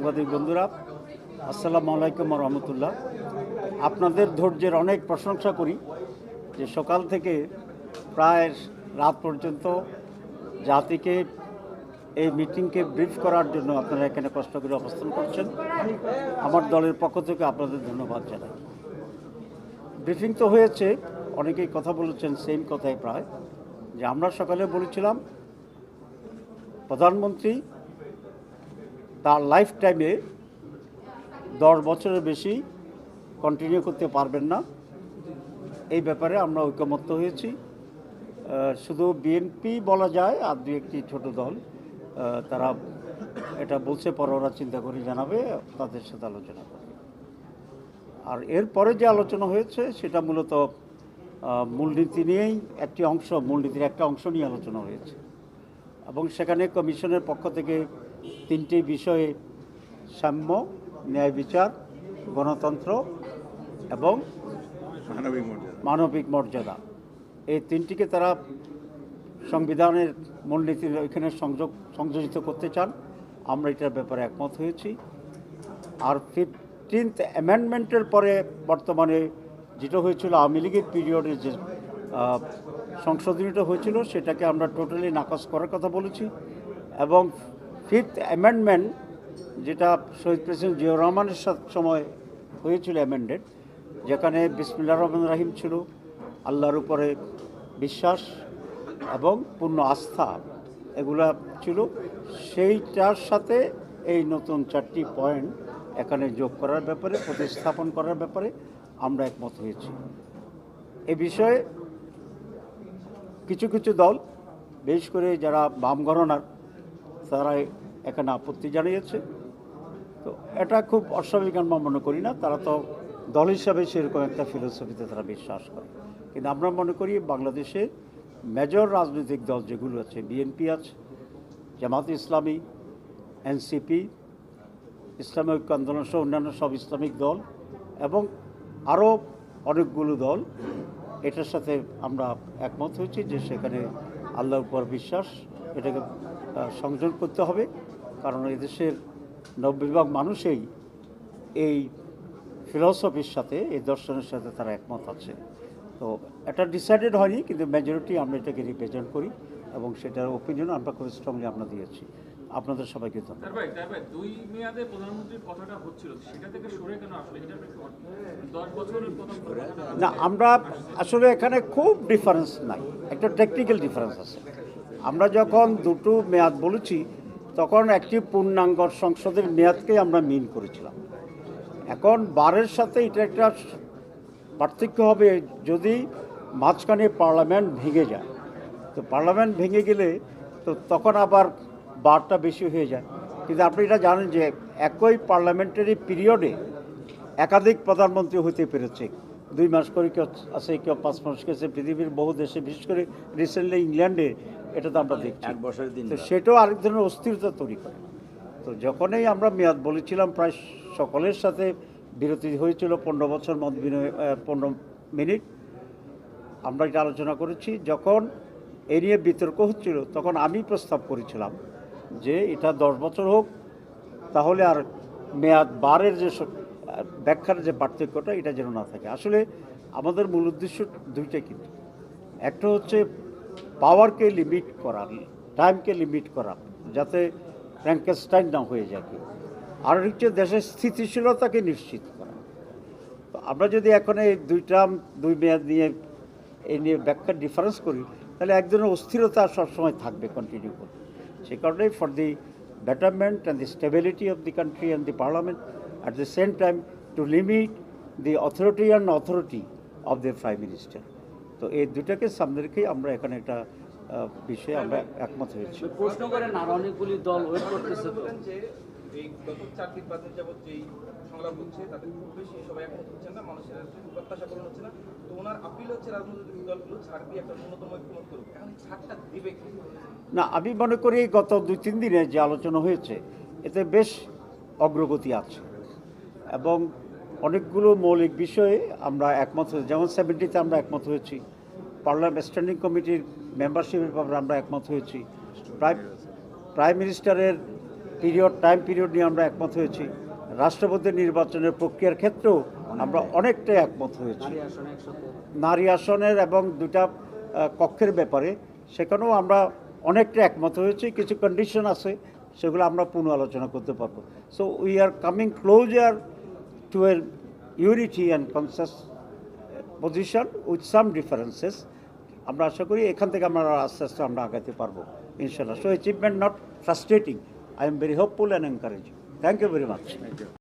সাংবাদিক বন্ধুরা, আসসালামু আলাইকুম রহমতুল্লাহ। আপনাদের ধৈর্যের অনেক প্রশংসা করি যে সকাল থেকে প্রায় রাত পর্যন্ত জাতিকে এই মিটিংকে ব্রিফ করার জন্য আপনারা এখানে কষ্ট করে অবস্থান করছেন। আমার দলের পক্ষ থেকে আপনাদের ধন্যবাদ জানাই। ব্রিফিং তো হয়েছে, অনেকেই কথা বলেছেন সেম কথাই প্রায়, যে আমরা সকালে বলেছিলাম প্রধানমন্ত্রী তার লাইফ টাইমে 10 বছরের বেশি কন্টিনিউ করতে পারবেন না। এই ব্যাপারে আমরা ঐকমত্য হয়েছি। শুধু বিএনপি বলা যায় আর দু একটি ছোট দল তারা এটা বলছে, পরে ওরা চিন্তা করে জানাবে, তাদের সাথে আলোচনা করবে। আর এরপরে যে আলোচনা হয়েছে সেটা মূলত মূলনীতি নিয়েই মূলনীতির একটা অংশ নিয়ে আলোচনা হয়েছে এবং সেখানে কমিশনের পক্ষ থেকে 3টি বিষয়ে সাম্য, ন্যায় বিচার, গণতন্ত্র এবং মানবিক মর্যাদা, এই 3টিকে তারা সংবিধানের মূলনীতির ওইখানে সংযোজিত করতে চান। আমরা এটার ব্যাপারে একমত হয়েছি। আর 15th অ্যামেন্ডমেন্টের পরে বর্তমানে যেটা হয়েছিল আওয়ামী লীগের পিরিয়ডে যে সংশোধনীটা হয়েছিল সেটাকে আমরা টোটালি নাকচ করার কথা বলেছি। এবং 5th অ্যামেন্ডমেন্ট যেটা শহীদ প্রেসিডেন্ট জিয়াউর রহমানের সময় হয়েছিল অ্যামেন্ডেড, যেখানে বিসমিল্লাহির রহমানির রহিম ছিল, আল্লাহর উপরে বিশ্বাস এবং পূর্ণ আস্থা এগুলা ছিল, সেইটার সাথে এই নতুন 4টি পয়েন্ট এখানে যোগ করার ব্যাপারে, প্রতিস্থাপন করার ব্যাপারে আমরা একমত হয়েছি। এ বিষয়ে কিছু কিছু দল, বিশেষ করে যারা বাম ঘরানার, তারা এখানে আপত্তি জানিয়েছে। তো এটা খুব অস্বাভাবিক আমরা মনে করি না। তারা তো দল হিসাবে সেরকম একটা ফিলোসফিতে তারা বিশ্বাস করে। কিন্তু আমরা মনে করি বাংলাদেশে মেজর রাজনৈতিক দল যেগুলো আছে, বিএনপি আছে, জামাতে ইসলামী, এনসিপি, ইসলামী ঐক্য আন্দোলন সহ অন্যান্য সব ইসলামিক দল এবং আরও অনেকগুলো দল, এটার সাথে আমরা একমত হয়েছি যে সেখানে আল্লাহর উপর বিশ্বাস এটাকে সংযোজন করতে হবে। কারণ এদেশের 90% মানুষই এই ফিলসফির সাথে, এই দর্শনের সাথে তারা একমত আছে। তো এটা ডিসাইডেড হয়নি, কিন্তু মেজরিটি আমরা এটাকে রিপ্রেজেন্ট করি এবং সেটার ওপিনিয়ন আমরা খুব স্ট্রংলি আমরা দিয়েছি। আপনাদের সবাইকে ধন্যবাদ। দুই মেয়াদে প্রধানমন্ত্রীর কথাটা হচ্ছিল, সেটা থেকে সরে কেন আসলে? 10 বছরের প্রথম না, আমরা আসলে এখানে খুব ডিফারেন্স নাই, একটা টেকনিক্যাল ডিফারেন্স আছে। আমরা যখন দুটো মেয়াদ বলেছি তখন একটি পূর্ণাঙ্গ সংসদের মেয়াদকেই আমরা মিন করেছিলাম। এখন বারের সাথে এটা একটা পার্থক্য হবে, যদি মাঝখানে পার্লামেন্ট ভেঙে যায়, তো পার্লামেন্ট ভেঙে গেলে তো তখন আবার বারটা বেশি হয়ে যায়। কিন্তু আপনি এটা জানেন যে একই পার্লামেন্টারি পিরিয়ডে একাধিক প্রধানমন্ত্রী হতে পেরেছে। 2 মাস করে কেউ আছে, কেউ 5 মাস গেছে, পৃথিবীর বহু দেশে, বিশেষ করে রিসেন্টলি ইংল্যান্ডে এটা তো আমরা দেখছি। তো সেটাও আরেক ধরনের অস্থিরতা তৈরি করে। তো যখনই আমরা মেয়াদ বলেছিলাম, প্রায় সকলের সাথে বিরতি হয়েছিল 15 বছর মত বিনিময়, 15 মিনিট আমরা এটা আলোচনা করেছি। যখন এ নিয়ে বিতর্ক হচ্ছিল তখন আমি প্রস্তাব করেছিলাম যে এটা 10 বছর হোক, তাহলে আর মেয়াদ বারের যে ব্যাখ্যার যে পার্থক্যটা এটা যেন না থাকে। আসলে আমাদের মূল উদ্দেশ্য দুইটাই, কিন্তু একটা হচ্ছে পাওয়ারকে লিমিট করা, টাইমকে লিমিট করা, যাতে ফ্র্যাঙ্কেনস্টাইন না হয়ে যায় কেউ, আর হচ্ছে দেশের স্থিতিশীলতাকে নিশ্চিত করা। তো আমরা যদি এখন এই দুই মেয়াদ নিয়ে এই নিয়ে ব্যাখ্যার ডিফারেন্স করি, তাহলে এক ধরনের অস্থিরতা সবসময় থাকবে, কন্টিনিউ করবে। সে কারণে for the betterment and the stability of the country and the parliament, at the same time to limit the authority of the prime minister. তো এই দুটাকে সামনে রেখেই আমরা এখানে একটা বিষয়ে আমরা একমত হয়েছি। প্রশ্ন করেন আর অনেকগুলি দল ওয়েট করতেছে যে এই গত 4 দিন 5 দিন যাবত যেই সংলাপ হচ্ছে তাতে খুব বেশি সবাই একমত হচ্ছেন না, মানুষের প্রত্যাশা পূরণ হচ্ছে না। তো ওনার আপিল হচ্ছে রাজনৈতিক দলগুলো ছাড় দিয়ে একটা ন্যূনতম ঐক্যমত করুক। এখন ছাড়টা দিবে কি না, আমি মনে করি গত 2-3 দিনে যে আলোচনা হয়েছে এতে বেশ অগ্রগতি আছে এবং অনেকগুলো মৌলিক বিষয়ে আমরা একমত হয়েছি। যেমন 70তে আমরা একমত হয়েছি, পার্লামেন্ট স্ট্যান্ডিং কমিটির মেম্বারশিপের ব্যাপারে আমরা একমত হয়েছি, প্রাইম মিনিস্টারের টাইম পিরিয়ড নিয়ে আমরা একমত হয়েছি। রাষ্ট্রপতি নির্বাচনের প্রক্রিয়ার ক্ষেত্রেও আমরা অনেকটাই একমত হয়েছি। নারী আসনে 100 নারী আসনের এবং দুটা কক্ষের ব্যাপারে সেখানেও আমরা অনেকটা একমত হয়েছি। কিছু কন্ডিশন আছে, সেগুলো আমরা পুনঃ আলোচনা করতে পারবো। So we are coming closer to a unity and consensus position with some differences. আমরা আশা করি এখান থেকে আমরা আস্তে আস্তে আমরা আগাতে পারবো ইনশাল্লাহ। So achievement not frustrating, I am very hopeful and encouraging. Thank you very much.